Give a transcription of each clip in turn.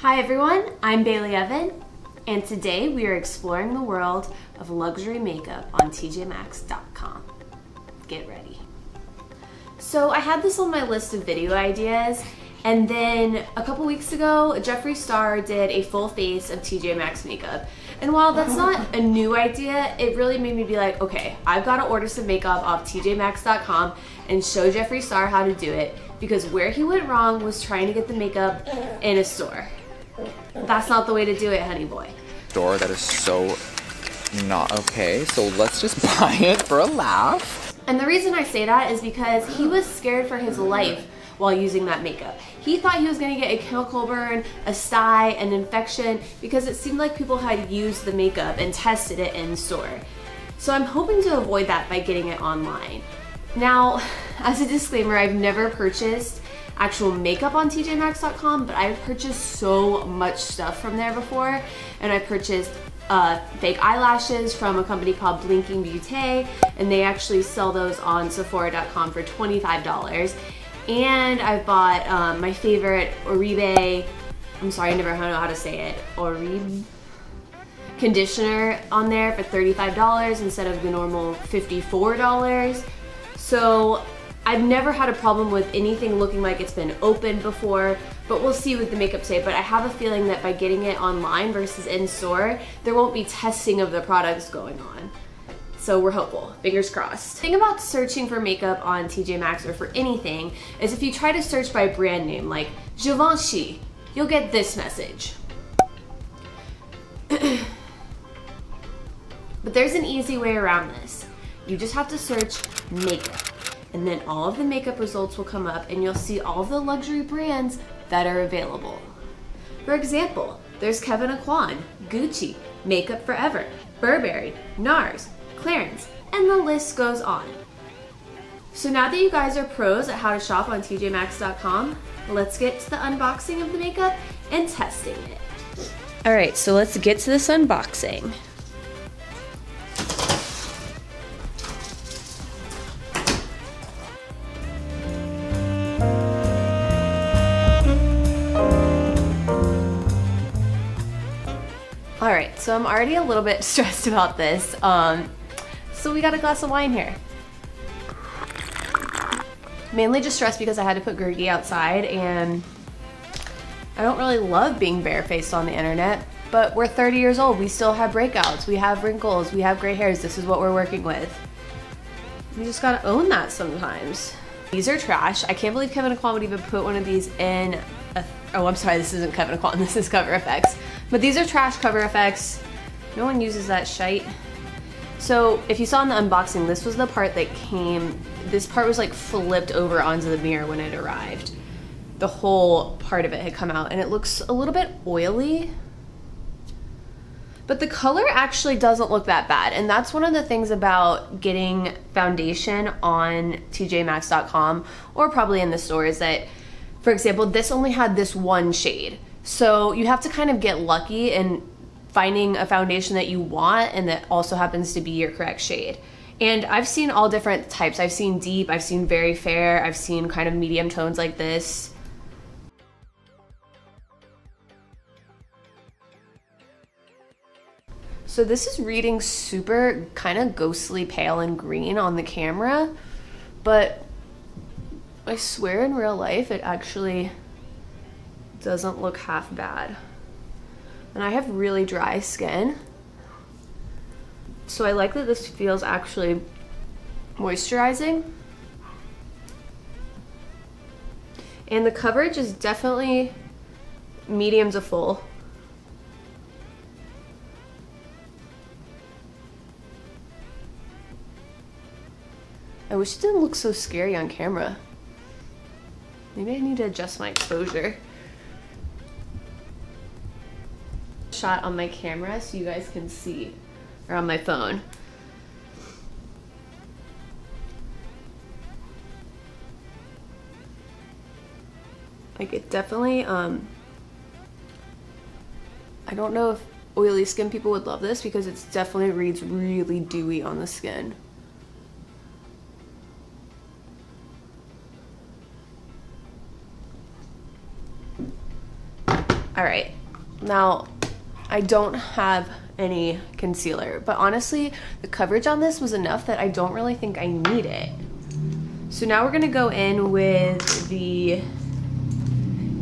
Hi everyone, I'm Bailey Evan, and today we are exploring the world of luxury makeup on TJMaxx.com. Get ready. So I had this on my list of video ideas, and then a couple weeks ago, Jeffree Star did a full face of TJ Maxx makeup. And while that's not a new idea, it really made me be like, okay, I've got to order some makeup off TJMaxx.com and show Jeffree Star how to do it, because where he went wrong was trying to get the makeup in a store. That's not the way to do it, honey boy. Store that is so not okay, so let's just buy it for a laugh. And the reason I say that is because he was scared for his life while using that makeup. He thought he was gonna get a chemical burn, a sty, an infection, because it seemed like people had used the makeup and tested it in store. So I'm hoping to avoid that by getting it online. Now, as a disclaimer, I've never purchased actual makeup on TJMaxx.com, but I've purchased so much stuff from there before, and I purchased fake eyelashes from a company called Blinking Beauty, and they actually sell those on Sephora.com for $25. And I've bought my favorite Oribe, I'm sorry, I never know how to say it, Oribe conditioner on there for $35 instead of the normal $54. So I've never had a problem with anything looking like it's been opened before, but we'll see what the makeup say. But I have a feeling that by getting it online versus in store, there won't be testing of the products going on. So we're hopeful, fingers crossed. The thing about searching for makeup on TJ Maxx or for anything is if you try to search by brand name, like Givenchy, you'll get this message. But there's an easy way around this. You just have to search makeup, and then all of the makeup results will come up and you'll see all of the luxury brands that are available. For example, there's Kevyn Aucoin, Gucci, Makeup Forever, Burberry, Nars, Clarins, and the list goes on. So now that you guys are pros at how to shop on TJMaxx.com, let's get to the unboxing of the makeup and testing it. All right, so let's get to this unboxing. All right, so I'm already a little bit stressed about this. So we got a glass of wine here. Mainly just stressed because I had to put Gergie outside, and I don't really love being barefaced on the internet, but we're 30 years old. We still have breakouts, we have wrinkles, we have gray hairs. This is what we're working with. We just gotta own that sometimes. These are trash. I can't believe Kevyn Aucoin would even put one of these in a, oh, I'm sorry, this isn't Kevyn Aucoin, this is CoverFX. But these are trash CoverFX. No one uses that shite. So if you saw in the unboxing, this was the part that came, this part was like flipped over onto the mirror when it arrived. The whole part of it had come out, and it looks a little bit oily. But the color actually doesn't look that bad, and that's one of the things about getting foundation on TJMaxx.com, or probably in the store, is that, for example, this only had this one shade. So you have to kind of get lucky in finding a foundation that you want and that also happens to be your correct shade. And I've seen all different types. I've seen deep, I've seen very fair, I've seen kind of medium tones like this. So this is reading super kind of ghostly pale and green on the camera, but I swear in real life it actually doesn't look half bad. And I have really dry skin, so I like that this feels actually moisturizing. And the coverage is definitely medium to full. I wish it didn't look so scary on camera. Maybe I need to adjust my exposure. Shot on my camera so you guys can see, or on my phone. Like, it definitely, I don't know if oily skin people would love this because it definitely reads really dewy on the skin. All right, now I don't have any concealer, but honestly, the coverage on this was enough that I don't really think I need it. So now we're gonna go in with the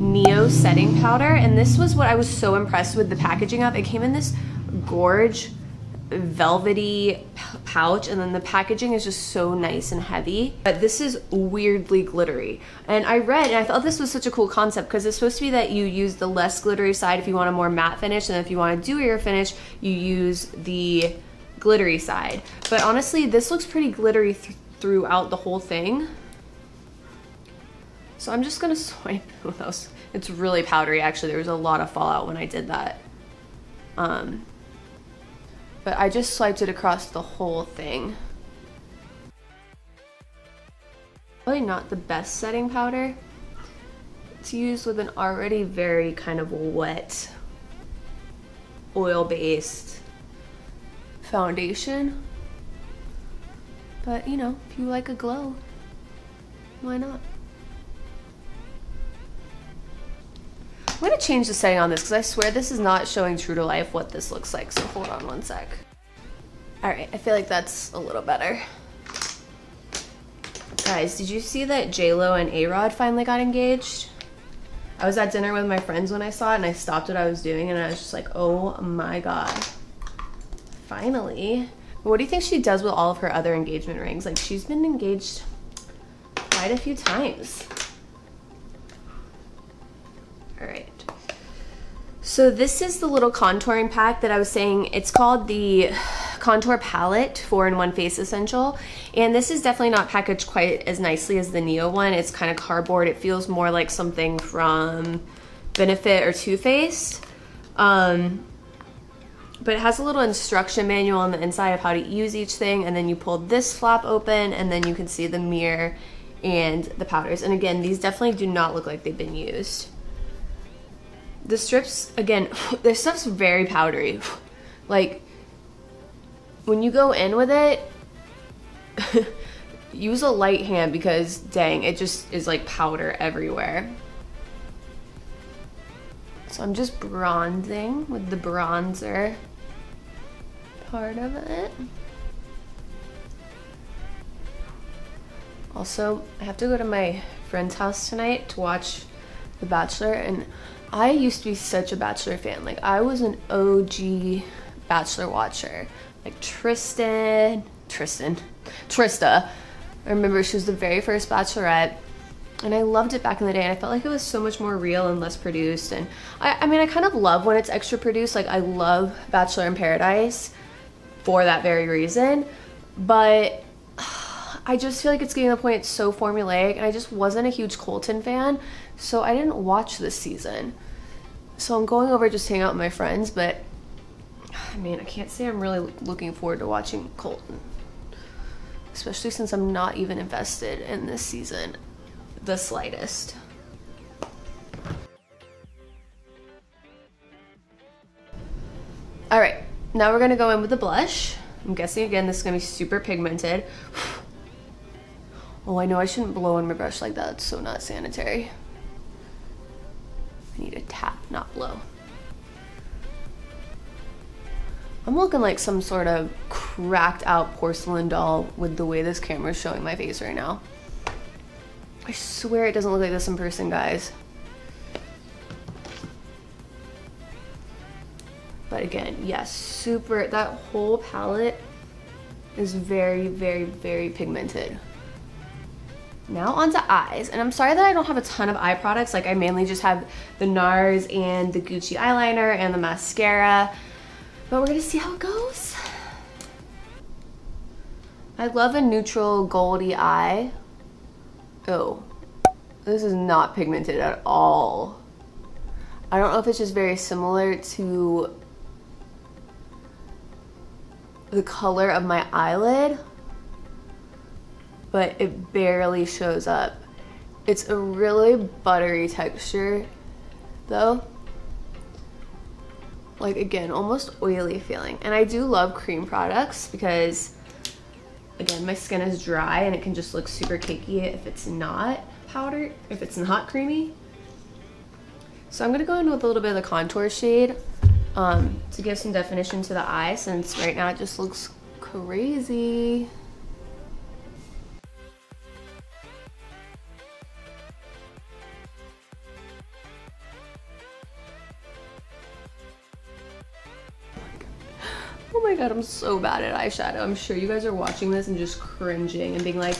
Neo setting powder, and this was what I was so impressed with the packaging of. It came in this gorge velvety pouch, and then the packaging is just so nice and heavy, but this is weirdly glittery. And I read and I thought this was such a cool concept because it's supposed to be that you use the less glittery side if you want a more matte finish, and if you want a dewier finish you use the glittery side. But honestly, this looks pretty glittery throughout the whole thing. So I'm just gonna swipe with those. It's really powdery actually. There was a lot of fallout when I did that. But I just swiped it across the whole thing. Probably not the best setting powder. It's used with an already very kind of wet, oil-based foundation. But you know, if you like a glow, why not? I'm gonna change the setting on this because I swear this is not showing true to life what this looks like, so hold on one sec. All right, I feel like that's a little better. Guys, did you see that J-Lo and A-Rod finally got engaged? I was at dinner with my friends when I saw it, and I stopped what I was doing and I was just like, oh my God, finally. What do you think she does with all of her other engagement rings? Like, she's been engaged quite a few times. All right. So this is the little contouring pack that I was saying. It's called the Contour Palette 4-in-1 Face Essential. And this is definitely not packaged quite as nicely as the Neo one. It's kind of cardboard. It feels more like something from Benefit or Too Faced. But it has a little instruction manual on the inside of how to use each thing. And then you pull this flap open and then you can see the mirror and the powders. And again, these definitely do not look like they've been used. The strips, again, this stuff's very powdery. Like, when you go in with it, use a light hand because, dang, it just is like powder everywhere. So I'm just bronzing with the bronzer part of it. Also, I have to go to my friend's house tonight to watch The Bachelor, and I used to be such a Bachelor fan. Like, I was an OG Bachelor watcher. Like Trista. I remember she was the very first Bachelorette, and I loved it back in the day, and I felt like it was so much more real and less produced. And I mean, I kind of love when it's extra produced. Like, I love Bachelor in Paradise for that very reason, but I just feel like it's getting to the point it's so formulaic, and I just wasn't a huge Colton fan, so I didn't watch this season. So I'm going over just to hang out with my friends, but I mean, I can't say I'm really looking forward to watching Colton, especially since I'm not even invested in this season the slightest. All right, now we're gonna go in with the blush. I'm guessing again this is gonna be super pigmented. Oh, I know I shouldn't blow on my brush like that. It's so not sanitary. I need a tap, not blow. I'm looking like some sort of cracked out porcelain doll with the way this camera is showing my face right now. I swear it doesn't look like this in person, guys. But again, yes, super, that whole palette is very, very, very pigmented. Now onto eyes, and I'm sorry that I don't have a ton of eye products. Like, I mainly just have the Nars and the Gucci eyeliner and the mascara, but we're gonna see how it goes. I love a neutral goldy eye. Oh, this is not pigmented at all. I don't know if it's just very similar to the color of my eyelid, but it barely shows up. It's a really buttery texture though. Like, again, almost oily feeling. And I do love cream products because, again, my skin is dry and it can just look super cakey if it's not powdered, if it's not creamy. So I'm gonna go in with a little bit of the contour shade to give some definition to the eye, since right now it just looks crazy. Oh my god, I'm so bad at eyeshadow. I'm sure you guys are watching this and just cringing and being like,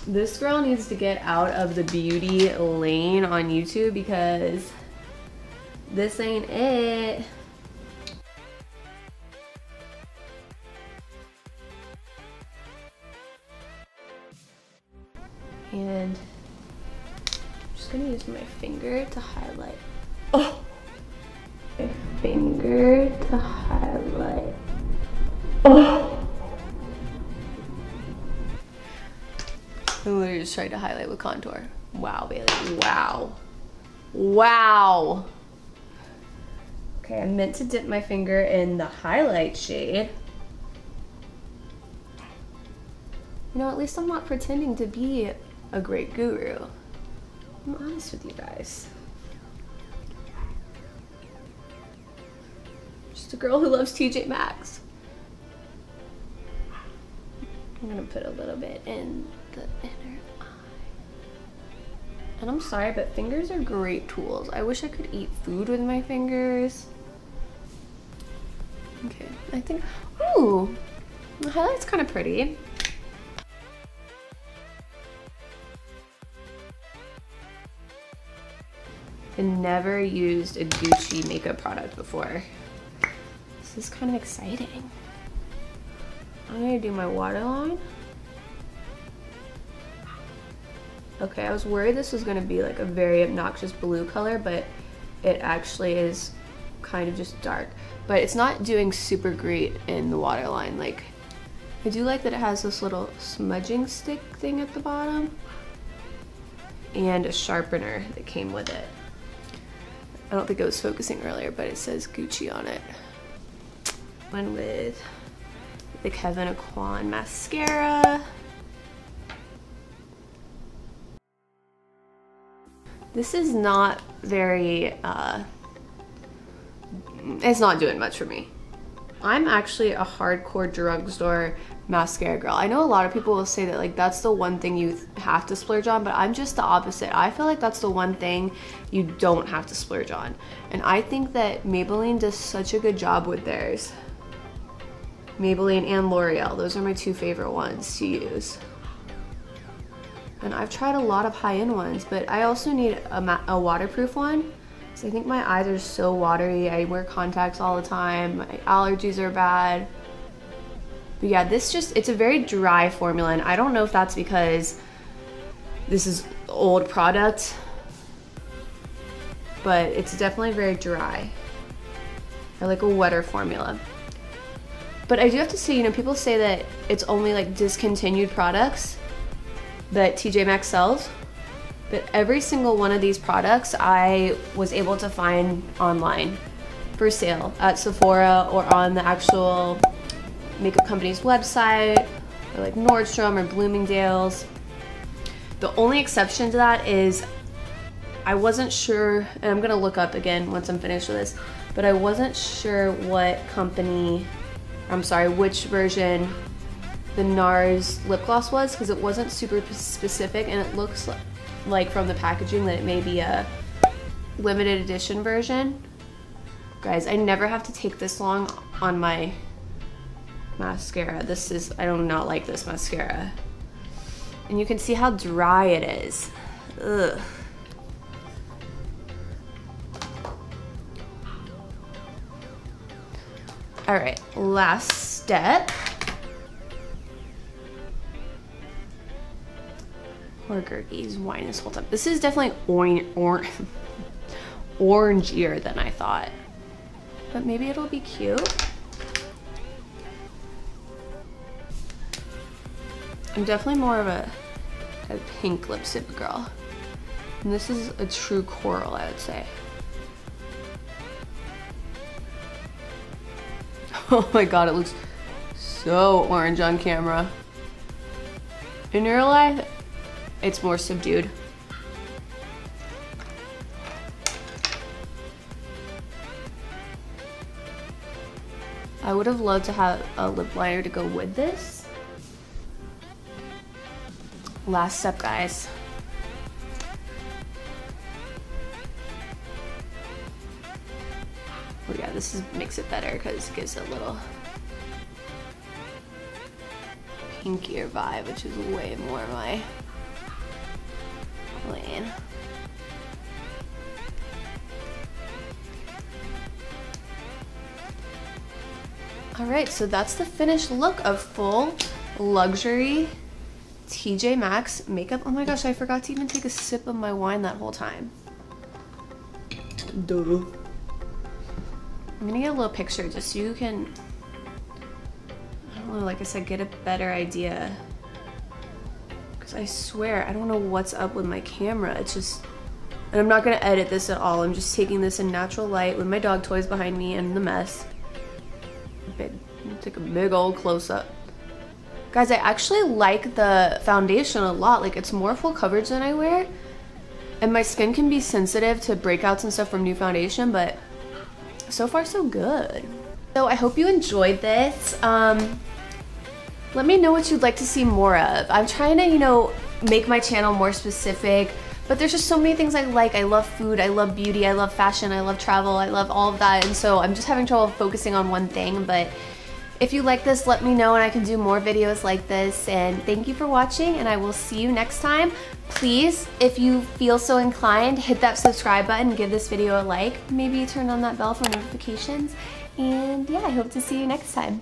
this girl needs to get out of the beauty lane on YouTube because this ain't it. And I'm just gonna use my finger to highlight. Oh! My finger to highlight. Oh! I literally just tried to highlight with contour. Wow, Bailey. Wow. Wow. Okay, I meant to dip my finger in the highlight shade. You know, at least I'm not pretending to be a great guru. I'm honest with you guys. Just a girl who loves TJ Maxx. I'm gonna put a little bit in the inner eye. And I'm sorry, but fingers are great tools. I wish I could eat food with my fingers. Okay, I think, ooh, the highlight's kind of pretty. I've never used a Gucci makeup product before. This is kind of exciting. I'm gonna do my waterline. Okay, I was worried this was gonna be like a very obnoxious blue color, but it actually is kind of just dark. But it's not doing super great in the waterline. Like, I do like that it has this little smudging stick thing at the bottom and a sharpener that came with it. I don't think it was focusing earlier, but it says Gucci on it. One with the Kevyn Aucoin mascara. This is not very, it's not doing much for me. I'm actually a hardcore drugstore mascara girl. I know a lot of people will say that like that's the one thing you have to splurge on, but I'm just the opposite. I feel like that's the one thing you don't have to splurge on. And I think that Maybelline does such a good job with theirs. Maybelline and L'Oreal, those are my two favorite ones to use. And I've tried a lot of high-end ones, but I also need a waterproof one. So I think my eyes are so watery. I wear contacts all the time. My allergies are bad. But yeah, it's a very dry formula, and I don't know if that's because this is old product, but it's definitely very dry. I like a wetter formula. But I do have to say, you know, people say that it's only like discontinued products that TJ Maxx sells, but every single one of these products I was able to find online for sale at Sephora or on the actual makeup company's website, or like Nordstrom or Bloomingdale's. The only exception to that is I wasn't sure, and I'm gonna look up again once I'm finished with this, but I wasn't sure what company, I'm sorry, which version the Nars lip gloss was, because it wasn't super specific, and it looks like from the packaging that it may be a limited edition version. Guys, I never have to take this long on my mascara. I do not like this mascara. And you can see how dry it is. Ugh. All right, last step. Poor Gergie's whining this whole time. This is definitely orangier than I thought. But maybe it'll be cute. I'm definitely more of a pink lipstick girl. And this is a true coral, I would say. Oh my god, it looks so orange on camera. In real life, it's more subdued. I would have loved to have a lip liner to go with this. Last step, guys. Oh yeah, this makes it better because it gives it a little pinkier vibe, which is way more my lane. Alright, so that's the finished look of full luxury TJ Maxx makeup. Oh my gosh, I forgot to even take a sip of my wine that whole time. Duh. I'm gonna get a little picture just so you can, I don't know, like I said, get a better idea. Because I swear, I don't know what's up with my camera. It's just, and I'm not gonna edit this at all. I'm just taking this in natural light with my dog toys behind me and the mess. Take a big old close-up. Guys, I actually like the foundation a lot. Like, it's more full coverage than I wear. And my skin can be sensitive to breakouts and stuff from new foundation, but so far so good. So I hope you enjoyed this. Let me know what you'd like to see more of. I'm trying to, you know, make my channel more specific, but there's just so many things I like. I love food, I love beauty, I love fashion, I love travel, I love all of that. And so I'm just having trouble focusing on one thing, but if you like this, let me know and I can do more videos like this. And thank you for watching, and I will see you next time. Please, if you feel so inclined, hit that subscribe button, give this video a like, maybe turn on that bell for notifications. And yeah, I hope to see you next time.